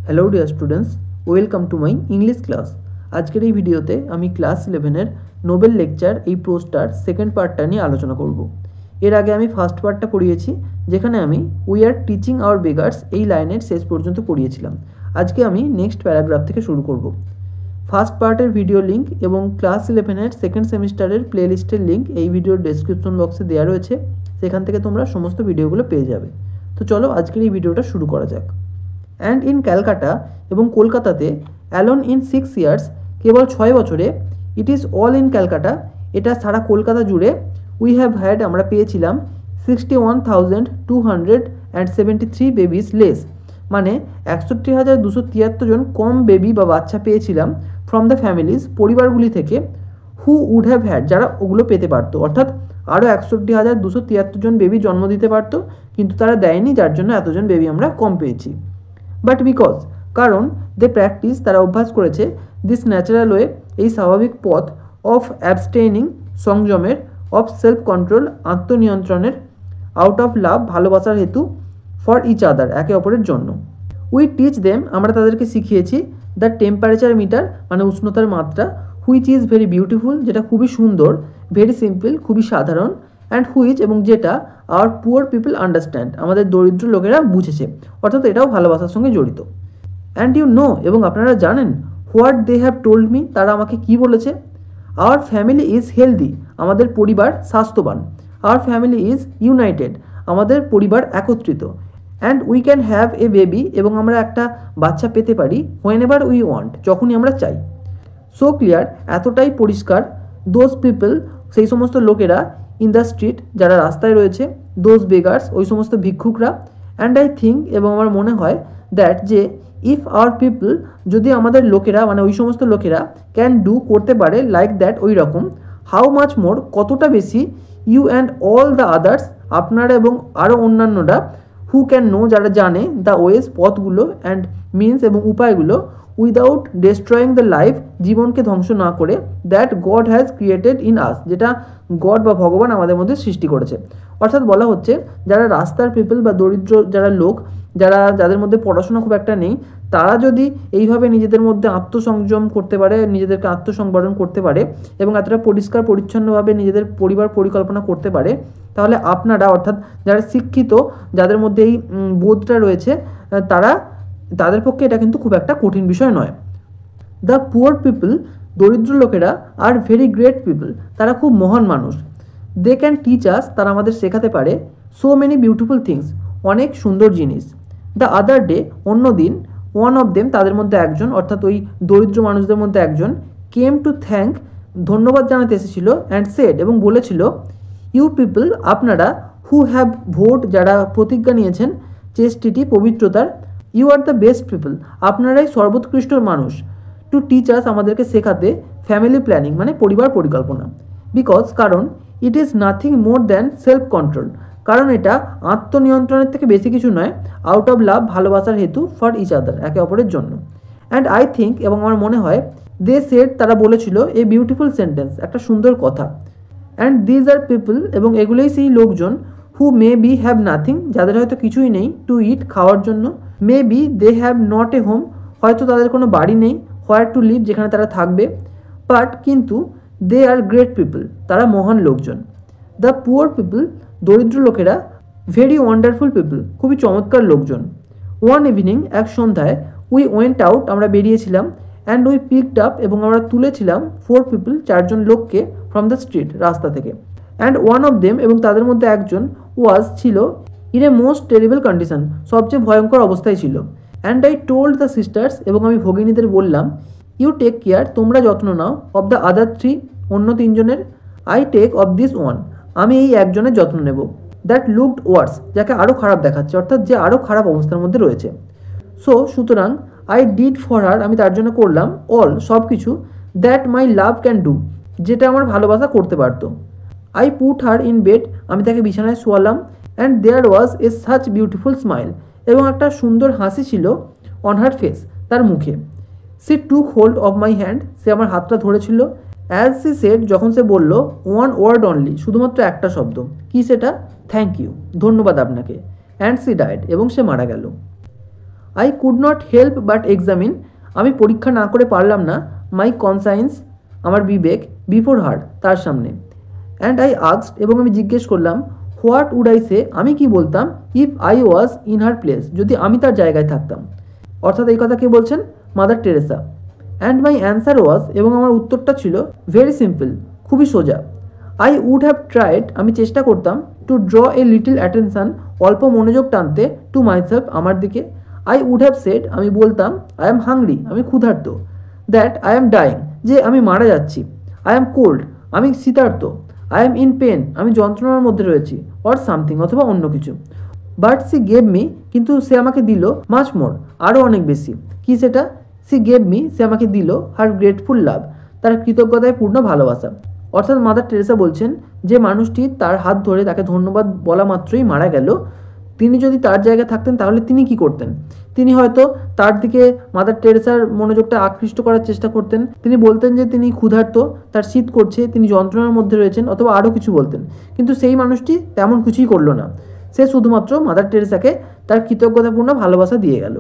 Hello dear students, welcome to my English class. আজকের এই ভিডিওতে আমি ক্লাস 11-এর নোবেল লেকচার এই প্রোজটার সেকেন্ড পার্টটা নিয়ে আলোচনা করব। এর আগে আমি ফার্স্ট পার্টটা পড়িয়েছি, যেখানে আমি we are teaching our beggars এই লাইনের শেষ পর্যন্ত পড়িয়েছিলাম। আজকে আমি নেক্সট প্যারাগ্রাফ থেকে শুরু করব। ফার্স্ট পার্টের ভিডিও লিঙ্ক এবং ক্লাস 11-এর সেকেন্ড সেমিস্টারের প্লেলিস্টের লিঙ্ক এই ভিডিওর ডেসক্রিপশন বক্সে দেওয়া রয়েছে, সেখান থেকে তোমরা সমস্ত ভিডিওগুলো পেয়ে যাবে। তো চলো আজকের এই ভিডিওটা শুরু করা যাক। অ্যান্ড ইন ক্যালকাটা এবং কলকাতাতে অ্যালোন ইন 6 ইয়ার্স, কেবল 6 বছরে, it is all in Calcutta, এটা সারা কলকাতা জুড়ে, উই হ্যাভ হ্যাড আমরা পেয়েছিলাম 61,273 বেবিস লেস, মানে 61,273 জন কম বেবি বা বাচ্চা পেয়েছিলাম ফ্রম দ্য ফ্যামিলিজ, পরিবারগুলি থেকে, হু উড হ্যাভ হ্যাড, যারা ওগুলো পেতে পারতো, অর্থাৎ আরও 61,273 জন বেবি জন্ম দিতে পারতো, কিন্তু তারা দেয়নি, যার জন্য এতজন বেবি আমরা কম পেয়েছি। বাট বিকজ, কারণ দে প্র্যাকটিস, তারা অভ্যাস করেছে, দিস ন্যাচারাল ওয়ে, এই স্বাভাবিক পথ, অফ অ্যাবস্টেইনিং, সংযমের, অফ সেলফ কন্ট্রোল, আত্মনিয়ন্ত্রণের, আউট অফ লাভ, ভালোবাসার হেতু, ফর ইচ আদার, একে অপরের জন্য। উই টিচ দেম, আমরা তাদেরকে শিখিয়েছি, দ্য টেম্পারেচার মিটার, মানে উষ্ণতার মাত্রা, হুইচ ইজ ভেরি বিউটিফুল, যেটা খুবই সুন্দর, ভেরি সিম্পল, খুবই সাধারণ, অ্যান্ড হুইচ, এবং যেটা, আওয়ার পুয়ার পিপল আন্ডারস্ট্যান্ড, আমাদের দরিদ্র লোকেরা বুঝেছে, অর্থাৎ এটাও ভালোবাসার সঙ্গে জড়িত। অ্যান্ড ইউ নো, এবং আপনারা জানেন, what they have told me, তারা আমাকে কি বলেছে, আওয়ার ফ্যামিলি ইজ হেলদি, আমাদের পরিবার স্বাস্থ্যবান, আওয়ার ফ্যামিলি ইজ ইউনাইটেড, আমাদের পরিবার একত্রিত, and we can have a baby, এবং আমরা একটা বাচ্চা পেতে পারি, হোয়েন এভার উই ওয়ান্ট, যখনই আমরা চাই। সো ক্লিয়ার, এতটাই পরিষ্কার, দোজ পিপল, সেই সমস্ত লোকেরা, ইন দ্য স্ট্রিট, যারা রাস্তায় রয়েছে, দোজ বেগার্স, ওই সমস্ত ভিক্ষুকরা, অ্যান্ড আই থিঙ্ক, এবং আমার মনে হয়, দ্যাট, যে, ইফ আওয়ার পিপল, যদি আমাদের লোকেরা, মানে ওই সমস্ত লোকেরা, ক্যান ডু, করতে পারে, লাইক দ্যাট, ওই রকম, হাউ মাচ মোর, কতটা বেশি, you and all the others, আপনারা এবং আরও অন্যান্যরা, হু ক্যান নো, যারা জানে, দ্য ওয়েজ, পথগুলো, অ্যান্ড মিনস, এবং উপায়গুলো, উইদাউট ডিস্ট্রয়িং দ্য লাইফ, জীবনকে ধ্বংস না করে, that God has created in us, যেটা গড বা ভগবান আমাদের মধ্যে সৃষ্টি করেছে। অর্থাৎ বলা হচ্ছে, যারা রাস্তার পিপল বা দরিদ্র যারা লোক, যাদের মধ্যে পড়াশোনা খুব একটা নেই, তারা যদি এইভাবে নিজেদের মধ্যে আত্মসংযম করতে পারে, নিজেদেরকে আত্মসংবরণ করতে পারে, এবং এতটা পরিষ্কার পরিচ্ছন্নভাবে নিজেদের পরিবার পরিকল্পনা করতে পারে, তাহলে আপনারা, অর্থাৎ যারা শিক্ষিত, যাদের মধ্যে এই বোধটা রয়েছে, তাদের পক্ষে এটা কিন্তু খুব একটা কঠিন বিষয় নয়। দ্য পুয়ার পিপল, দরিদ্র লোকেরা, আর ভেরি গ্রেট পিপল, তারা খুব মহান মানুষ। দে ক্যান টিচ আস, তারা আমাদের শেখাতে পারে, সো মেনি বিউটিফুল থিংস, অনেক সুন্দর জিনিস। দ্য আদার ডে, অন্য দিন, ওয়ান অফ দেম, তাদের মধ্যে একজন, অর্থাৎ ওই দরিদ্র মানুষদের মধ্যে একজন, কেম টু থ্যাঙ্ক, ধন্যবাদ জানাতে এসেছিল, অ্যান্ড সেড, এবং বলেছিল, ইউ পিপল, আপনারা, হু হ্যাভ ভোট, যারা প্রতিজ্ঞা নিয়েছেন, চেস্টিটি, পবিত্রতার, you are the best people, আপনারাই সর্বোৎকৃষ্ট মানুষ, টু টিচ আস, আমাদেরকে শেখাতে, ফ্যামিলি প্ল্যানিং, মানে পরিবার পরিকল্পনা। বিকজ, কারণ, it is nothing more than self control, কারণ এটা আত্মনিয়ন্ত্রণের থেকে বেশি কিছু নয়, আউট অফ লাভ, ভালোবাসার হেতু, ফর ইচ আদার, একে অপরের জন্য। অ্যান্ড আই থিঙ্ক, এবং আমার মনে হয়, দে সেড, তারা বলেছিল, এ বিউটিফুল সেন্টেন্স, একটা সুন্দর কথা। অ্যান্ড দিজ আর পিপল, এবং এগুলোই সেই লোকজন, who maybe have nothing, যাদের হয়তো কিছুই নেই, টু ইট, খাওয়ার জন্য, maybe they have not a home, হয়তো তাদের কোনো বাড়ি নেই, হোয়ার টু লিভ, যেখানে তারা থাকবে, বাট, কিন্তু, দে আর গ্রেট পিপল, তারা মহান লোকজন। দ্য পুয়ার পিপল, দরিদ্র লোকেরা, ভেরি ওয়ান্ডারফুল পিপল, খুবই চমৎকার লোকজন। ওয়ান ইভিনিং, এক সন্ধ্যায়, উই ওয়েন্ট আউট, আমরা বেরিয়েছিলাম, অ্যান্ড উই পিকড আপ, এবং আমরা তুলেছিলাম, 4 পিপল, 4 জন লোককে, ফ্রম দ্য স্ট্রিট, রাস্তা থেকে, অ্যান্ড ওয়ান অফ দেম, এবং তাদের মধ্যে একজন, ওয়াজ, ছিল, in a most terrible condition, সবচেয়ে ভয়ঙ্কর অবস্থায় ছিল। And I told the sisters, এবং আমি ভগিনীদের বললাম, ইউ টেক কেয়ার, তোমরা যত্ন নাও, অফ দ্য আদার 3, অন্য 3 জনের, I take of this one, আমি এই একজনের যত্ন নেব, দ্যাট লুকড ওয়ার্স, যাকে আরও খারাপ দেখাচ্ছে, অর্থাৎ যে আরও খারাপ অবস্থার মধ্যে রয়েছে। সো, সুতরাং, আই ডিড ফর হার, আমি তার জন্য করলাম, অল, সব কিছু, that my love can do, যেটা আমার ভালোবাসা করতে পারতো। I put her in bed, আমি তাকে বিছানায় শোয়ালাম, and there was a such beautiful smile, এবং একটা সুন্দর হাসি ছিল, অন হার ফেস, তার মুখে। She took hold of my hand, সে আমার হাতটা ধরেছিল, অ্যাজ সি সেড, যখন সে বলল, ওয়ান ওয়ার্ড অনলি, শুধুমাত্র একটা শব্দ, কি সেটা, থ্যাংক ইউ, ধন্যবাদ আপনাকে, অ্যান্ড সি ডায়েড, এবং সে মারা গেল। I could not help but examine, আমি পরীক্ষা না করে পারলাম না, মাই কনসায়েন্স, আমার বিবেক, বিফোর হার, তার সামনে। অ্যান্ড আই আস্কড, এবং আমি জিজ্ঞেস করলাম, হোয়াট উড আই সে, আমি কি বলতাম, if I was in her place, যদি আমি তার জায়গায় থাকতাম। অর্থাৎ এই কথা কে বলছেন? Mother Teresa. And my answer was, এবং আমার উত্তরটা ছিল ভেরি সিম্পল, খুবই সোজা। আই উড হ্যাভ ট্রাইড, আমি চেষ্টা করতাম, two draw a little attention, অল্প মনোযোগ টানতে, টু মাইসেলফ, আমার দিকে। আই উড হ্যাভ সেড, আমি বলতাম, আই এম হাংরি, আমি ক্ষুধার্ত। দ্যাট আই এম ডাইং, যে আমি মারা যাচ্ছি। আই এম কোল্ড, আমি শীতার্ত। আই এম ইন পেন, আমি যন্ত্রণার মধ্যে রয়েছি। অর সামথিং, অথবা অন্য কিছু। বাট সি গেভ মি, কিন্তু সে আমাকে দিল, মাচ মোর, আরও অনেক বেশি। কি সেটা? সি গেভ মি, সে আমাকে দিল, হার গ্রেটফুল লাভ, তার কৃতজ্ঞতায় পূর্ণ ভালোবাসা। অর্থাৎ মাদার টেরেসা বলছেন, যে মানুষটি তার হাত ধরে তাকে ধন্যবাদ বলা মাত্রই মারা গেল, তিনি যদি তার জায়গায় থাকতেন তাহলে তিনি কি করতেন? তিনি হয়তো তার দিকে মাদার টেরেসার মনোযোগটা আকৃষ্ট করার চেষ্টা করতেন। তিনি বলতেন যে তিনি ক্ষুধার্ত, তার শীত করছে, তিনি যন্ত্রণার মধ্যে রয়েছেন, অথবা আরও কিছু বলতেন। কিন্তু সেই মানুষটি তেমন কিছুই করলো না, সে শুধুমাত্র মাদার টেরেসাকে তার কৃতজ্ঞতাপূর্ণ ভালোবাসা দিয়ে গেল।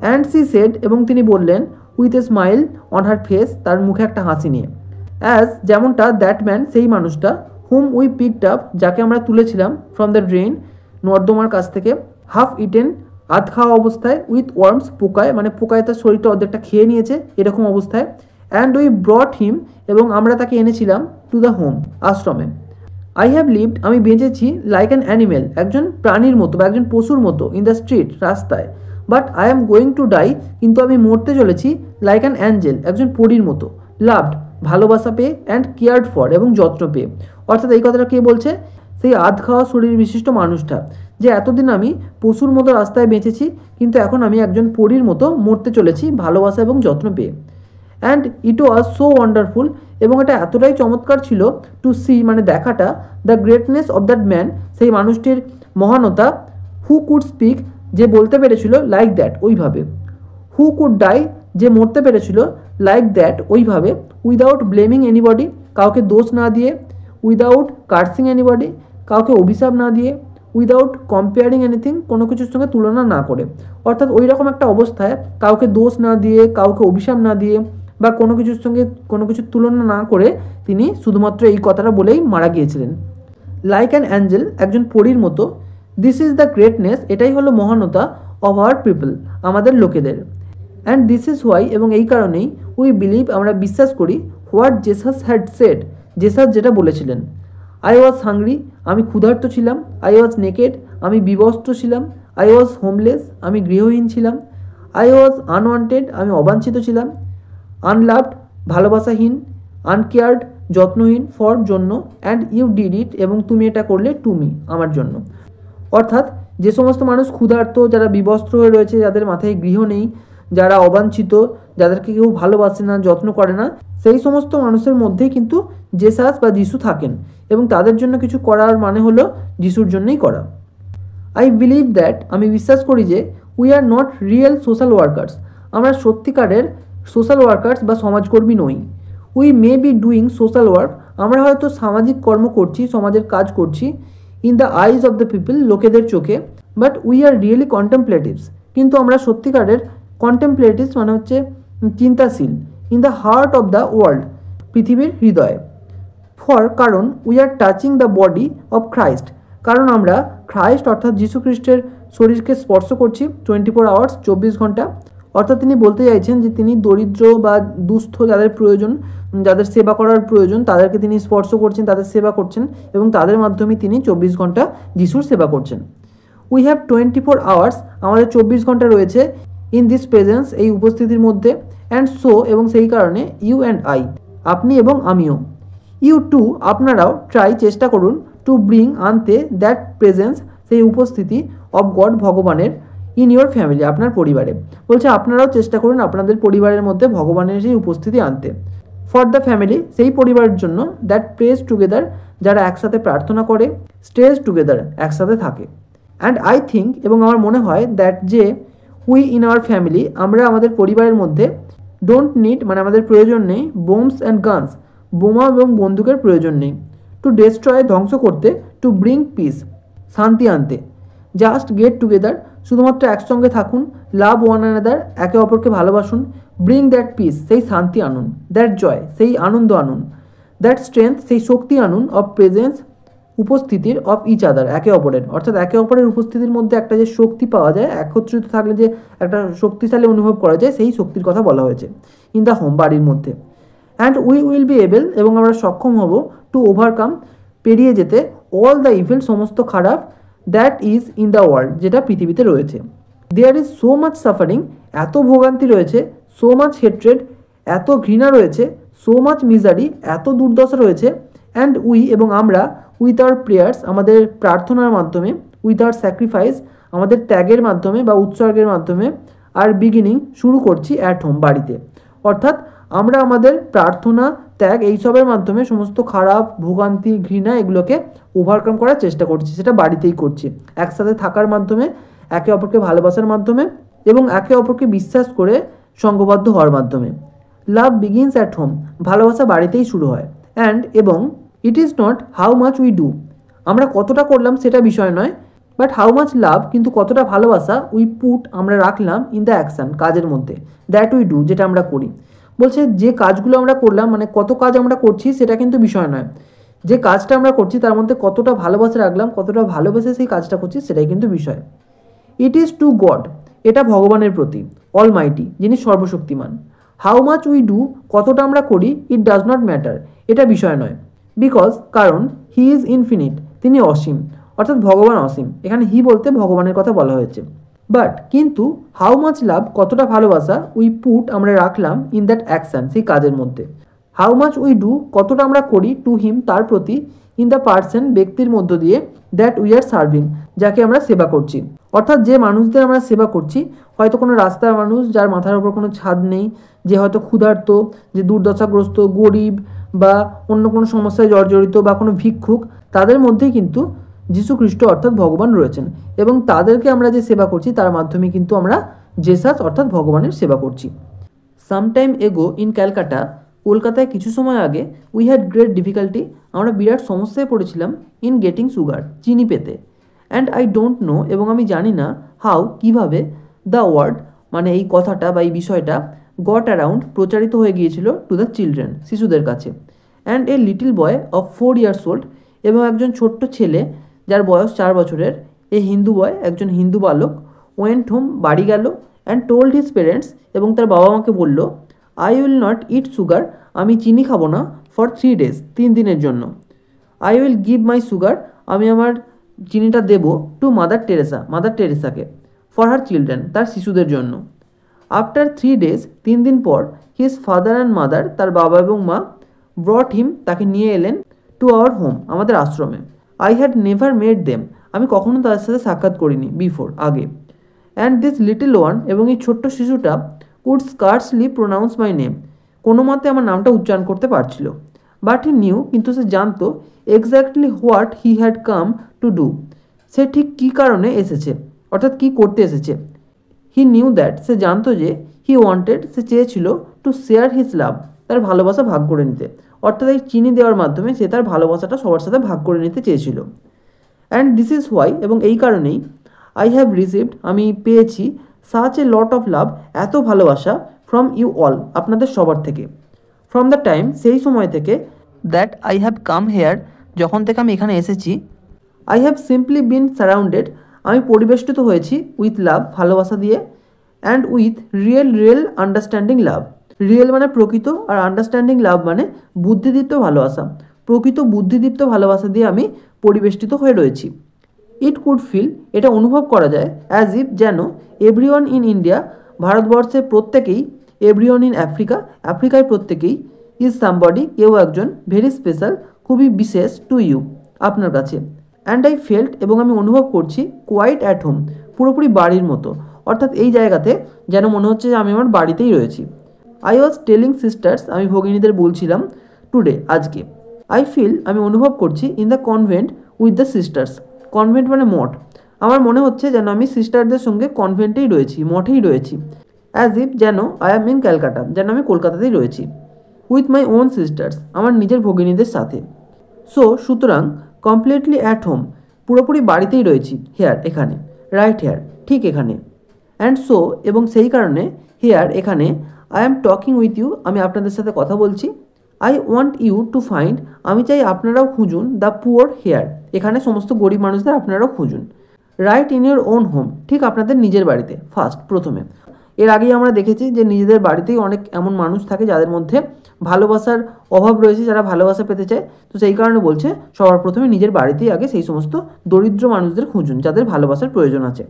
অ্যান্ড সি সেড, এবং তিনি বললেন, with a smile on her face, তার মুখে একটা হাসি নিয়ে, অ্যাজ, যেমনটা, দ্যাট ম্যান, সেই মানুষটা, হুম উই পিকড আপ, যাকে আমরা তুলেছিলাম, ফ্রম দ্য ড্রেন, নর্দমার কাছ থেকে, হাফ ইটেন, আধ খাওয়া অবস্থায়, উইথ ওয়ার্মস, পোকায়, মানে পোকায় তার শরীরটা অর্ধেকটা খেয়ে নিয়েছে এরকম অবস্থায়। অ্যান্ড উই ব্রট হিম, এবং আমরা তাকে এনেছিলাম, টু দ্য হোম, আশ্রমে। আই হ্যাভ লিভড, আমি বেঁচেছি, লাইক অ্যান অ্যানিমেল, একজন প্রাণীর মতো বা একজন পশুর মতো, ইন দ্য স্ট্রিট, রাস্তায়। But I am going to die, কিন্তু আমি মরতে চলেছি, লাইক অ্যান অ্যাঞ্জেল, একজন পরীর মতো, লাভড, ভালোবাসা পেয়ে, অ্যান্ড কেয়ার্ড ফর, এবং যত্ন পেয়ে। অর্থাৎ এই কথাটা কে বলছে? সেই আধ খাওয়া শরীর বিশিষ্ট মানুষটা, যে এতদিন আমি পশুর মতো রাস্তায় বেঁচেছি, কিন্তু এখন আমি একজন পরীর মতো মরতে চলেছি, ভালোবাসা এবং যত্ন পেয়ে। And it was so wonderful, এবং এটা এতটাই চমৎকার ছিল, টু সি, মানে দেখাটা, the greatness of that man, সেই মানুষটির মহানতা, হু কুড স্পিক, যে বলতে পেরেছিল, লাইক দ্যাট, ওইভাবে। হু কুড ডাই, যে মরতে পেরেছিল, লাইক দ্যাট, ওইভাবে, উইদাউট ব্লেমিং এনিবডি, কাউকে দোষ না দিয়ে, উইদাউট কার্সিং এনিবডি, কাউকে অভিশাপ না দিয়ে, উইদাউট কম্পেয়ারিং এনিথিং, কোনো কিছুর সঙ্গে তুলনা না করে। অর্থাৎ ওই রকম একটা অবস্থায়, কাউকে দোষ না দিয়ে, কাউকে অভিশাপ না দিয়ে, বা কোনো কিছুর সঙ্গে কোনো কিছুর তুলনা না করে, তিনি শুধুমাত্র এই কথাটা বলেই মারা গিয়েছিলেন। লাইক অ্যান অ্যাঞ্জেল, একজন পরীর মতো। দিস ইজ দ্য গ্রেটনেস, এটাই হলো মহানতা, অফ আওয়ার পিপল, আমাদের লোকেদের। অ্যান্ড দিস ইজ হোয়াই, এবং এই কারণেই, উই বিলিভ, আমরা বিশ্বাস করি, what Jesus had said, Jesus যেটা বলেছিলেন। আই ওয়াজ হাংরি, আমি ক্ষুধার্ত ছিলাম। আই ওয়াজ নেকেড, আমি বিবস্ত্র ছিলাম। আই ওয়াজ হোমলেস, আমি গৃহহীন ছিলাম। আই ওয়াজ আনওয়ান্টেড, আমি অবাঞ্ছিত ছিলাম। আনলাভড, ভালোবাসাহীন। আনকেয়ার্ড, যত্নহীন, ফর, জন্য। অ্যান্ড ইউ ডিড ইট, এবং তুমি এটা করলে, টু মি, আমার জন্য। অর্থাৎ যে সমস্ত মানুষ ক্ষুধার্ত, যারা বিবস্ত্র হয়ে রয়েছে, যাদের মাথায় গৃহ নেই, যারা অবাঞ্ছিত, যাদেরকে কেউ ভালোবাসে না, যত্ন করে না, সেই সমস্ত মানুষের মধ্যেই কিন্তু জেসাস বা যিশু থাকেন, এবং তাদের জন্য কিছু করার মানে হলো যিশুর জন্যই করা। আই বিলিভ দ্যাট, আমি বিশ্বাস করি যে, we are not real social workers, আমরা সত্যিকারের সোশ্যাল ওয়ার্কার্স বা সমাজকর্মী নই। We may be doing social work, আমরা হয়তো সামাজিক কর্ম করছি, সমাজের কাজ করছি, in the eyes of the people, লোকেদের চোখে। বাট উই আর রিয়েলি কন্টেম্পলেটিভস, কিন্তু আমরা সত্যিকারের কন্টেম্পলেটিভস, মানে হচ্ছে চিন্তাশীল, in the heart of the world, পৃথিবীর হৃদয়ে। ফর, কারণ, we are touching the body of Christ, কারণ আমরা খ্রাইস্ট অর্থাৎ যীশু খ্রিস্টের শরীরকে স্পর্শ করছি 24 আওয়ার্স, 24 ঘন্টা। অর্থাৎ তিনি বলতে চাইছেন যে তিনি দরিদ্র বা দুস্থ, যাদের প্রয়োজন, যাদের সেবা করার প্রয়োজন, তাদেরকে তিনি স্পর্শ করছেন, তাদের সেবা করছেন, এবং তাদের মাধ্যমে তিনি 24 ঘন্টা যিশুর সেবা করছেন। উই হ্যাভ 24 আওয়ার্স, আমাদের 24 ঘন্টা রয়েছে, ইন দিস প্রেজেন্স, এই উপস্থিতির মধ্যে। অ্যান্ড সো, এবং সেই কারণে, ইউ অ্যান্ড আই, আপনি এবং আমিও। ইউ টু, আপনারাও, ট্রাই, চেষ্টা করুন, টু ব্রিং, আনতে, দ্যাট প্রেজেন্স, সেই উপস্থিতি, অফ গড, ভগবানের, ইন ইউর ফ্যামিলি, আপনার পরিবারে। বলছে আপনারাও চেষ্টা করুন আপনাদের পরিবারের মধ্যে ভগবানের সেই উপস্থিতি আনতে। ফর দ্য ফ্যামিলি, সেই পরিবারের জন্য, দ্যাট প্রেজ টুগেদার, যারা একসাথে প্রার্থনা করে, স্টেজ টুগেদার, একসাথে থাকে। অ্যান্ড আই থিঙ্ক, এবং আমার মনে হয়, দ্যাট, যে, উই ইন আওয়ার ফ্যামিলি, আমরা আমাদের পরিবারের মধ্যে, ডোন্ট নিড, মানে আমাদের প্রয়োজন নেই, বোমস অ্যান্ড গানস, বোমা এবং বন্দুকের প্রয়োজন নেই, টু ডেস্ট্রয়, ধ্বংস করতে, টু ব্রিং পিস, শান্তি আনতে, জাস্ট গেট টুগেদার, শুধুমাত্র একসঙ্গে থাকুন, লাভ ওয়ান অ্যানাদার, একে অপরকে ভালোবাসুন, ব্রিং দ্যাট পিস, সেই শান্তি আনুন, দ্যাট জয়, সেই আনন্দ আনুন, দ্যাট স্ট্রেংথ, সেই শক্তি আনুন, অফ প্রেজেন্স, উপস্থিতির, অফ ইচ আদার, একে অপরের, অর্থাৎ একে অপরের উপস্থিতির মধ্যে একটা যে শক্তি পাওয়া যায়, একত্রিত থাকলে যে একটা শক্তিশালী অনুভব করা যায়, সেই শক্তির কথা বলা হয়েছে ইন দ্য হোম, বাড়ির মধ্যে। And we will be able, এবং আমরা সক্ষম হব, টু ওভারকাম, পেরিয়ে যেতে, অল দ্য ইভিল, সমস্ত খারাপ, that is in the world, যেটা পৃথিবীতে রয়েছে। There is so much suffering, এত ভোগান্তি রয়েছে, সো মাচ হেট্রেড, এত ঘৃণা রয়েছে, সো মাচ মিজারি, এত দুর্দশা রয়েছে, অ্যান্ড উই, এবং আমরা, উইথ আওয়ার প্রেয়ার্স, আমাদের প্রার্থনার মাধ্যমে, উইথ আওয়ার স্যাক্রিফাইস, আমাদের ত্যাগের মাধ্যমে বা উৎসর্গের মাধ্যমে, আর বিগিনিং, শুরু করছি, অ্যাট হোম, বাড়িতে। অর্থাৎ আমরা আমাদের প্রার্থনা, ত্যাগ, এইসবের মাধ্যমে সমস্ত খারাপ, ভোগান্তি, ঘৃণা, এগুলোকে ওভারকাম করার চেষ্টা করছি, সেটা বাড়িতেই করছি, একসাথে থাকার মাধ্যমে, একে অপরকে ভালোবাসার মাধ্যমে, এবং একে অপরকে বিশ্বাস করে সঙ্গবদ্ধ হওয়ার মাধ্যমে। লাভ বিগিনস অ্যাট হোম, ভালোবাসা বাড়িতেই শুরু হয়। অ্যান্ড, এবং, it is not how much we do, আমরা কতটা করলাম সেটা বিষয় নয়, বাট হাউ মাচ লাভ, কিন্তু কতটা ভালোবাসা, উই পুট, আমরা রাখলাম, ইন দ্য অ্যাকশান, কাজের মধ্যে, দ্যাট উই ডু, যেটা আমরা করি। বলছে যে কাজগুলো আমরা করলাম, মানে কত কাজ আমরা করছি সেটা কিন্তু বিষয় নয়, যে কাজটা আমরা করছি তার মধ্যে কতটা ভালোবাসা রাখলাম, কতটা ভালোবেসে সেই কাজটা করছি, সেটাই কিন্তু বিষয়। ইট ইজ টু গড, এটা ভগবানের প্রতি, অলমাইটি, যিনি সর্বশক্তিমান। হাউ মাচ উই ডু, কতটা আমরা করি, ইট ডাজ নট ম্যাটার, এটা বিষয় নয়। বিকজ, কারণ, হি ইজ ইনফিনিট, তিনি অসীম, অর্থাৎ ভগবান অসীম, এখানে হি বলতে ভগবানের কথা বলা হয়েছে। বাট, কিন্তু, হাউ মাচ লাভ, কতটা ভালোবাসা, উই পুট, আমরা রাখলাম, ইন দ্যাট অ্যাকশান, সেই কাজের মধ্যে। হাউ মাচ উই ডু, কতটা আমরা করি, টু হিম, তার প্রতি, ইন দ্য পার্সন, ব্যক্তির মধ্য দিয়ে, দ্যাট উই আর সার্ভিং, যাকে আমরা সেবা করছি। অর্থাৎ যে মানুষদের আমরা সেবা করছি, হয়তো কোনো রাস্তার মানুষ যার মাথার উপর কোনো ছাদ নেই, যে হয়তো ক্ষুধার্ত, যে দুর্দশাগ্রস্ত, গরিব, বা অন্য কোনো সমস্যায় জর্জরিত, বা কোনো ভিক্ষুক, তাদের মধ্যেই কিন্তু যীশু খ্রিস্ট অর্থাৎ ভগবান রয়েছেন, এবং তাদেরকে আমরা যে সেবা করছি তার মাধ্যমে কিন্তু আমরা জেসাস অর্থাৎ ভগবানের সেবা করছি। সামটাইম এগো ইন ক্যালকাটা, কলকাতায় কিছু সময় আগে, উই হ্যাড গ্রেট ডিফিকাল্টি, আমরা বিরাট সমস্যায় পড়েছিলাম, ইন গেটিং সুগার, চিনি পেতে। অ্যান্ড আই ডোন্ট নো, এবং আমি জানি না, হাউ, কীভাবে, দ্য ওয়ার্ড, মানে এই কথাটা বা এই বিষয়টা, গট অ্যারাউন্ড, প্রচারিত হয়ে গিয়েছিল, টু দ্য চিলড্রেন, শিশুদের কাছে। And a little boy of 4 years old, এবং একজন ছোট্ট ছেলে যার বয়স 4 বছরের, এ হিন্দু বয়, একজন হিন্দু বালক, ওয়েন্ট হোম, বাড়ি গেল, অ্যান্ড টোল্ড হিজ পেরেন্টস, এবং তার বাবা মাকে বলল, I will not it sugar, আমি চিনি খাবো না, ফর 3 days, 3 দিনের জন্য। I will give my sugar, আমি আমার চিনিটা দেব, টু মাদার টেরেসা, মাদার টেরেসাকে, ফর হার চিলড্রেন, তার শিশুদের জন্য। আফটার 3 days, 3 দিন পর, হিজ ফাদার অ্যান্ড মাদার, তার বাবা এবং মা, ব্রট হিম, তাকে নিয়ে এলেন, টু আওয়ার হোম, আমাদের আশ্রমে। I had never made them, আমি কখনো তাদের সাথে সাক্ষাৎ করিনি, বিফোর, আগে। অ্যান্ড দিস লিটল ওয়ান, এবং এই ছোট্ট শিশুটা, could scarcely pronounce my name, কোনো মতে আমার নামটা উচ্চারণ করতে পারছিল। বাট হি নিউ, কিন্তু সে জানতো, exactly what he had come to do, সে ঠিক কী কারণে এসেছে, অর্থাৎ কী করতে এসেছে। হি নিউ দ্যাট, সে জানতো যে, হি ওয়ান্টেড, সে চেয়েছিল, টু শেয়ার হিজ লাভ, তার ভালোবাসা ভাগ করে নিতে, অর্থাৎ এই চিনি দেওয়ার মাধ্যমে সে তার ভালোবাসাটা সবার সাথে ভাগ করে নিতে চেয়েছিল। অ্যান্ড দিস ইজ হোয়াই, এবং এই কারণেই, আই হ্যাভ রিসিভড, আমি পেয়েছি, such a lot of love, এত ভালোবাসা, ফ্রম ইউ অল, আপনাদের সবার থেকে। ফ্রম দ্য টাইম, সেই সময় থেকে, that I have come here, যখন থেকে আমি এখানে এসেছি, I have simply been surrounded, আমি পরিবেষ্টিত হয়েছি, উইথ লাভ, ভালোবাসা দিয়ে, and with real understanding love, real মানে প্রকৃত, আর আন্ডারস্ট্যান্ডিং লাভ মানে বুদ্ধিদীপ্ত ভালোবাসা, প্রকৃত বুদ্ধিদীপ্ত ভালোবাসা দিয়ে আমি পরিবেষ্টিত হয়ে রয়েছি। ইট কুড ফিল, এটা অনুভব করা যায়, অ্যাজ ইফ, যেন, এভরিওয়ান ইন ইন্ডিয়া, ভারতবর্ষে প্রত্যেকেই, এভরিওয়ান ইন আফ্রিকা, আফ্রিকায় প্রত্যেকেই, ইজ সামবডি, কেউ একজন, ভেরি স্পেশাল, খুবই বিশেষ, টু ইউ, আপনার কাছে। অ্যান্ড আই ফেল্ট, এবং আমি অনুভব করছি, কোয়াইট অ্যাট হোম, পুরোপুরি বাড়ির মতো, অর্থাৎ এই জায়গাতে যেন মনে হচ্ছে যে আমি আমার বাড়িতেই রয়েছি। আই ওয়াজ টেলিং সিস্টার্স, আমি ভগিনীদের বলছিলাম, টুডে, আজকে। আই ফিল, আমি অনুভব করছি, in the convent with the sisters, convent মানে মঠ, আমার মনে হচ্ছে যেন আমি সিস্টারদের সঙ্গে কনভেন্টেই রয়েছি, মঠেই রয়েছি। অ্যাজ ইফ, যেন, আই অ্যাম ইন ক্যালকাটা, যেন আমি কলকাতাতেই রয়েছি। উইথ মাই ওন সিস্টার্স, আমার নিজের ভগিনীদের সাথে। সো, সুতরাং, কমপ্লিটলি অ্যাট হোম, পুরোপুরি বাড়িতেই রয়েছি, হেয়ার, এখানে। রাইট হেয়ার, ঠিক এখানে। অ্যান্ড সো, এবং সেই কারণে, হেয়ার এখানে, I am talking with you, আমি আপনাদের সাথে কথা বলছি। I want you to find, আমি চাই আপনারাও খুঁজুন, দ্য পুয়ার হেয়ার, এখানে সমস্ত গরিব মানুষদের আপনারাও খুঁজুন। Right in your own home, ঠিক আপনাদের নিজের বাড়িতে, ফার্স্ট প্রথমে। এর আগেই আমরা দেখেছি যে নিজেদের বাড়িতেই অনেক এমন মানুষ থাকে যাদের মধ্যে ভালোবাসার অভাব রয়েছে, যারা ভালোবাসা পেতে চায়। তো সেই কারণে বলছে সবার প্রথমে নিজের বাড়িতেই আগে সেই সমস্ত দরিদ্র মানুষদের খুঁজুন যাদের ভালোবাসার প্রয়োজন আছে।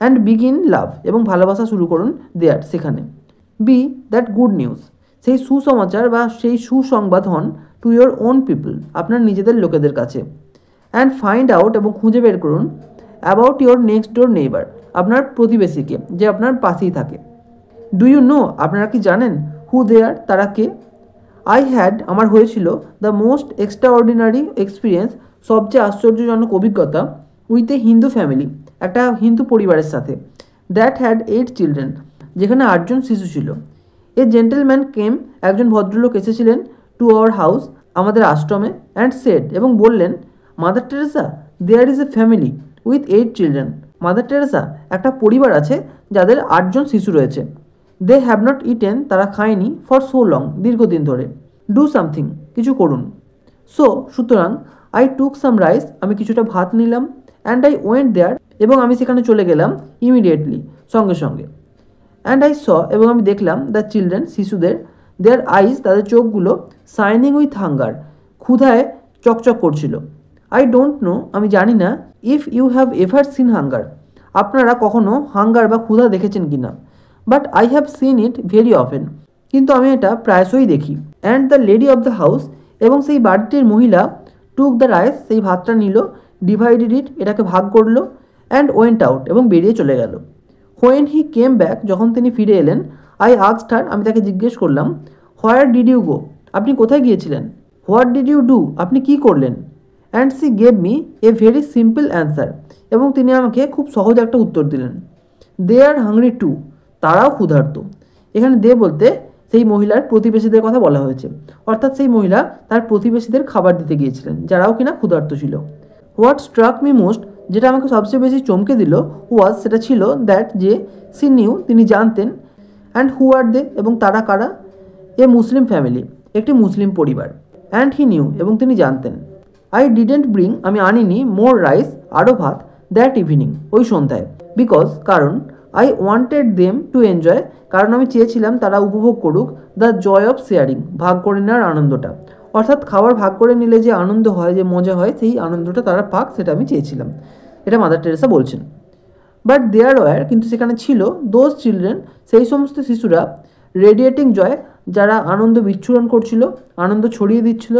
অ্যান্ড বিগিন লাভ, এবং ভালোবাসা শুরু করুন দেয়ার, সেখানে। বি দ্যাট গুড নিউজ, সেই সুসমাচার বা সেই সুসংবাদ হন টু ইয়োর ওন পিপল, আপনার নিজেদের লোকেদের কাছে। অ্যান্ড ফাইন্ড আউট, এবং খুঁজে বের করুন, about your next door neighbour, আপনার প্রতিবেশীকে, যে আপনার পাশেই থাকে। ডু ইউ নো, আপনারা কি জানেন, হু দে আর, তারা কে? আই হ্যাড, আমার হয়েছিল, the most extra ordinary experience, সবচেয়ে আশ্চর্যজনক অভিজ্ঞতা, উইথ এ হিন্দু ফ্যামিলি, একটা হিন্দু পরিবারের সাথে। দ্যাট হ্যাড 8 চিলড্রেন, যেখানে 8জন শিশু ছিল। এ জেন্টেলম্যান কেম, একজন ভদ্রলোক এসেছিলেন, টু আওয়ার হাউস, আমাদের আশ্রমে, অ্যান্ড সেড, এবং বললেন, Mother Teresa, there is a family with 8 children, Mother Teresa, একটা পরিবার আছে যাদের 8জন শিশু রয়েছে। দে হ্যাভ নট ইটেন, তারা খায়নি, ফর সো লং, দীর্ঘদিন ধরে। ডু সামথিং, কিছু করুন। সো, সুতরাং, আই টুক সাম রাইস, আমি কিছুটা ভাত নিলাম, অ্যান্ড আই ওয়েন্ট দেয়ার, এবং আমি সেখানে চলে গেলাম, ইমিডিয়েটলি, সঙ্গে সঙ্গে। অ্যান্ড আই স, এবং আমি দেখলাম, দ্য চিলড্রেন, শিশুদের, দেয়ার আইস, তাদের চোখগুলো, শাইনিং উইথ হাঙ্গার, ক্ষুধায় চকচক করছিল। আই ডোন্ট নো, আমি জানি না, if you have ever seen hunger, আপনারা কখনো হাঙ্গার বা ক্ষুধা দেখেছেন কি না। But I have seen it very often, কিন্তু আমি এটা প্রায়শই দেখি। And the lady of the house, এবং সেই বাড়িটির মহিলা, টুক দ্য রাইস, সেই ভাতটা নিল, ডিভাইডেড ইট, এটাকে ভাগ করলো, অ্যান্ড ওয়েন্ট আউট, এবং বেরিয়ে চলে গেল। হোয়েন হি কেম ব্যাক, যখন তিনি ফিরে এলেন, আই আস্কড হার, আমি তাকে জিজ্ঞেস করলাম, হোয়ার ডিড ইউ গো, আপনি কোথায় গিয়েছিলেন? হোয়াট ডিড ইউ ডু, আপনি কী করলেন? And C gave me a very simple answer, এবং তিনি আমাকে খুব সহজ একটা উত্তর দিলেন। দে আর হাংরি টু, তারাও ক্ষুধার্ত। এখানে দে বলতে সেই মহিলার প্রতিবেশীদের কথা বলা হয়েছে, অর্থাৎ সেই মহিলা তার প্রতিবেশীদের খাবার দিতে গিয়েছিলেন, যারাও কিনা ক্ষুধার্ত ছিল। হোয়াট স্ট্রাক মি মোস্ট, যেটা আমাকে সবচেয়ে বেশি চমকে দিল, ওয়াজ, সেটা ছিল, দ্যাট, যে, সি নিউ, তিনি জানতেন, অ্যান্ড হু আর দে, এবং তারা কারা, এ মুসলিম ফ্যামিলি, একটি মুসলিম পরিবার, অ্যান্ড হি নিউ, এবং তিনি জানতেন। আই ডিডেন্ট ব্রিং, আমি আনিনি, মোর রাইস, আরও ভাত, দ্যাট ইভিনিং, ওই সন্ধ্যায়, বিকজ, কারণ, I wanted them to enjoy, কারণ আমি চেয়েছিলাম তারা উপভোগ করুক, দ্য জয় অফ শেয়ারিং, ভাগ করে নেওয়ার আনন্দটা, অর্থাৎ খাবার ভাগ করে নিলে যে আনন্দ হয়, যে মজা হয়, সেই আনন্দটা তারা পাক, সেটা আমি চেয়েছিলাম। এটা মাদার টেরেসা বলছেন। বাট দেয়ার ওয়ার, কিন্তু সেখানে ছিল, দোজ চিলড্রেন, সেই সমস্ত শিশুরা, রেডিয়েটিং জয়, যারা আনন্দ বিচ্ছুরণ করছিল, আনন্দ ছড়িয়ে দিচ্ছিল,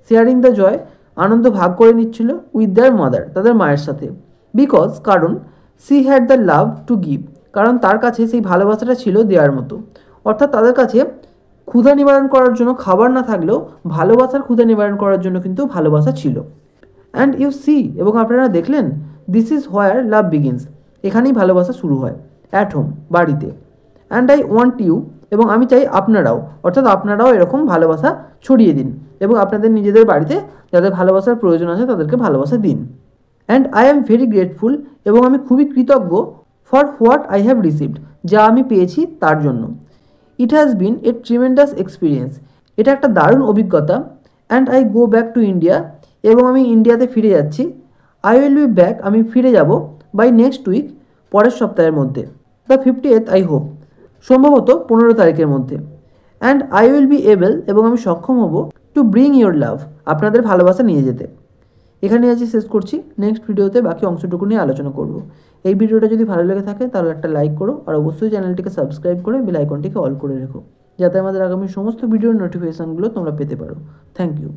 শেয়ারিং দ্য জয়, আনন্দ ভাগ করে নিচ্ছিল, উইথ দেয়ার মাদার, তাদের মায়ের সাথে। বিকজ, কারণ, she had the love to give, কারণ তার কাছে সেই ভালোবাসাটা ছিল দেওয়ার মতো, অর্থাৎ তাদের কাছে ক্ষুধা নিবারণ করার জন্য খাবার না থাকলেও ভালোবাসার ক্ষুধা নিবারণ করার জন্য কিন্তু ভালোবাসা ছিল। অ্যান্ড ইউ সি, এবং আপনারা দেখলেন, this is where love begins, এখানেই ভালোবাসা শুরু হয়, অ্যাট হোম, বাড়িতে। অ্যান্ড আই ওয়ান্ট ইউ, এবং আমি চাই আপনারাও, অর্থাৎ আপনারাও এরকম ভালোবাসা ছড়িয়ে দিন, এবং আপনাদের নিজেদের বাড়িতে যাদের ভালোবাসার প্রয়োজন আছে তাদেরকে ভালোবাসা দিন। And I am very grateful, এবং আমি খুবই কৃতজ্ঞ, for what I have received, যা আমি পেয়েছি তার জন্য। It has been A tremendous experience, এটা একটা দারুণ অভিজ্ঞতা। And I go back to India, এবং আমি ইন্ডিয়াতে ফিরে যাচ্ছি। আই উইল বি ব্যাক, আমি ফিরে যাব, বাই নেক্সট উইক, পরের সপ্তাহের মধ্যে, দ্য 50th আই হোপ, সম্ভবত 15 তারিখের মধ্যে। And I will be able, এবং আমি সক্ষম হব, টু ব্রিং ইয়োর লাভ, আপনাদের ভালোবাসা নিয়ে যেতে। এখানে আজ শেষ করছি, নেক্সট ভিডিওতে বাকি অংশটুকু নিয়ে আলোচনা করব। এই ভিডিওটা যদি ভালো লেগে থাকে তাহলে একটা লাইক করো, আর অবশ্যই চ্যানেলটিকে সাবস্ক্রাইব করে বেল আইকনটিকে অল করে রেখো, যাতে আমাদের আগামী সমস্ত ভিডিওর নোটিফিকেশানগুলো তোমরা পেতে পারো। Thank you.